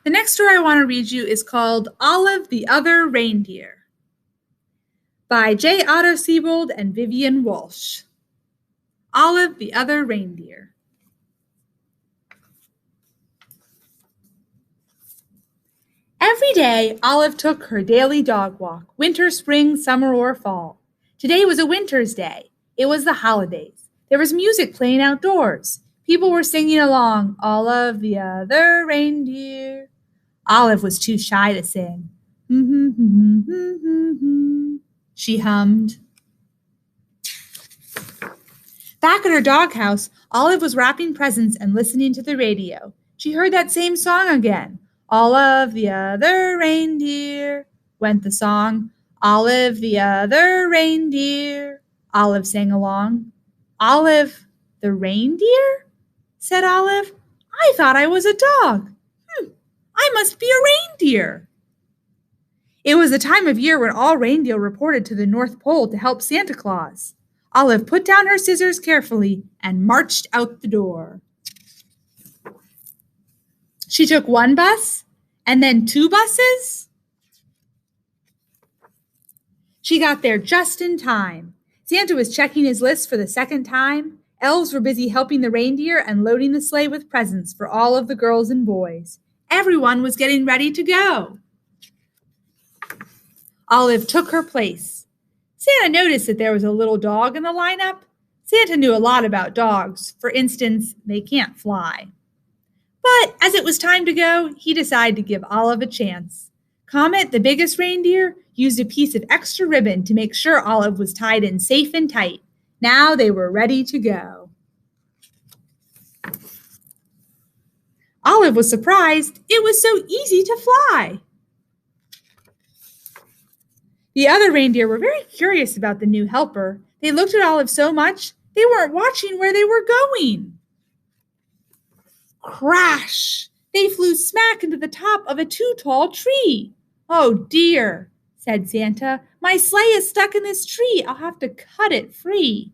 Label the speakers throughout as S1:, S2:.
S1: The next story I want to read you is called Olive the Other Reindeer by J. Otto Siebold and Vivian Walsh. Olive the Other Reindeer. Every day, Olive took her daily dog walk, winter, spring, summer, or fall. Today was a winter's day. It was the holidays. There was music playing outdoors. People were singing along, Olive the Other Reindeer. Olive was too shy to sing. She hummed. Back at her doghouse, Olive was wrapping presents and listening to the radio. She heard that same song again. Olive the Other Reindeer, went the song. Olive the Other Reindeer. Olive sang along. Olive the reindeer? Said Olive. I thought I was a dog. I must be a reindeer. It was the time of year when all reindeer reported to the North Pole to help Santa Claus. Olive put down her scissors carefully and marched out the door. She took one bus and then two buses. She got there just in time. Santa was checking his list for the second time. Elves were busy helping the reindeer and loading the sleigh with presents for all of the girls and boys. Everyone was getting ready to go. Olive took her place. Santa noticed that there was a little dog in the lineup. Santa knew a lot about dogs. For instance, they can't fly. But as it was time to go, he decided to give Olive a chance. Comet, the biggest reindeer, used a piece of extra ribbon to make sure Olive was tied in safe and tight. Now they were ready to go. Olive was surprised. It was so easy to fly. The other reindeer were very curious about the new helper. They looked at Olive so much, they weren't watching where they were going. Crash! They flew smack into the top of a too-tall tree. Oh dear, said Santa. My sleigh is stuck in this tree. I'll have to cut it free.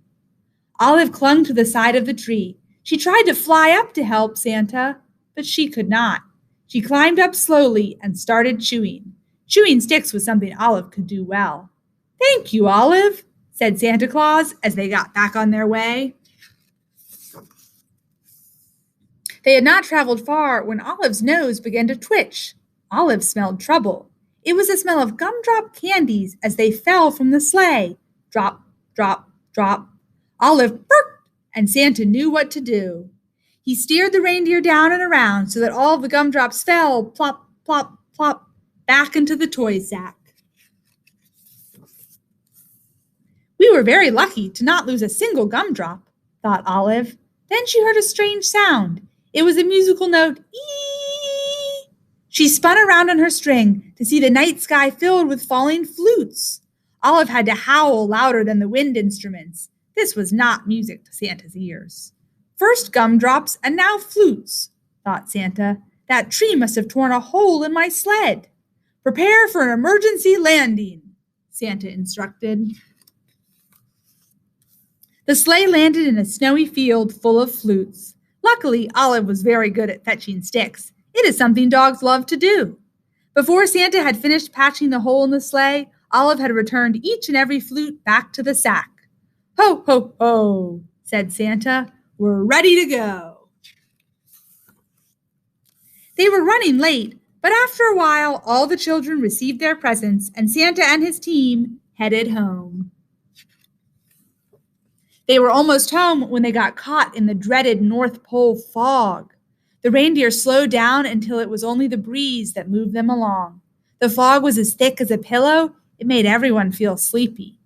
S1: Olive clung to the side of the tree. She tried to fly up to help Santa, but she could not. She climbed up slowly and started chewing. Chewing sticks was something Olive could do well. Thank you, Olive, said Santa Claus as they got back on their way. They had not traveled far when Olive's nose began to twitch. Olive smelled trouble. It was the smell of gumdrop candies as they fell from the sleigh. Drop, drop, drop. Olive burped, and Santa knew what to do. He steered the reindeer down and around so that all the gumdrops fell, plop, plop, plop, back into the toy sack. We were very lucky to not lose a single gumdrop, thought Olive. Then she heard a strange sound. It was a musical note, ee! She spun around on her string to see the night sky filled with falling flutes. Olive had to howl louder than the wind instruments. This was not music to Santa's ears. First gumdrops and now flutes, thought Santa. That tree must have torn a hole in my sled. Prepare for an emergency landing, Santa instructed. The sleigh landed in a snowy field full of flutes. Luckily, Olive was very good at fetching sticks. It is something dogs love to do. Before Santa had finished patching the hole in the sleigh, Olive had returned each and every flute back to the sack. Ho, ho, ho, said Santa. We're ready to go. They were running late, but after a while, all the children received their presents, and Santa and his team headed home. They were almost home when they got caught in the dreaded North Pole fog. The reindeer slowed down until it was only the breeze that moved them along. The fog was as thick as a pillow. It made everyone feel sleepy.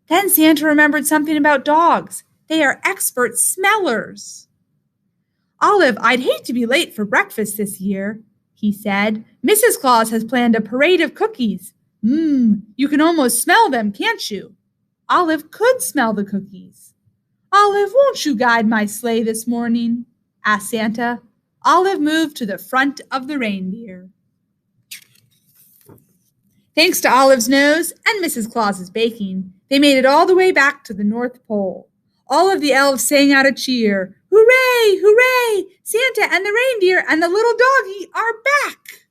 S1: Then Santa remembered something about dogs. They are expert smellers. Olive, I'd hate to be late for breakfast this year, he said. Mrs. Claus has planned a parade of cookies. You can almost smell them, can't you? Olive could smell the cookies. Olive, won't you guide my sleigh this morning? Asked Santa. Olive moved to the front of the reindeer. Thanks to Olive's nose and Mrs. Claus's baking, they made it all the way back to the North Pole. All of the elves sang out a cheer. Hooray, hooray! Santa and the reindeer and the little doggy are back!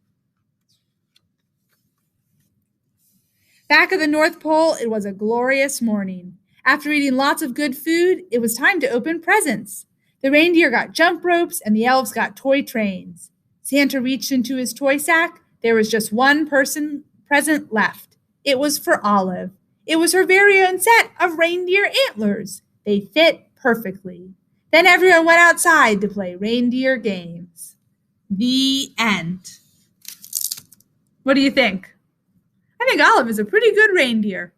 S1: Back at the North Pole, it was a glorious morning. After eating lots of good food, it was time to open presents. The reindeer got jump ropes and the elves got toy trains. Santa reached into his toy sack. There was just one present left. It was for Olive. It was her very own set of reindeer antlers. They fit perfectly. Then everyone went outside to play reindeer games. The end. What do you think? I think Olive is a pretty good reindeer.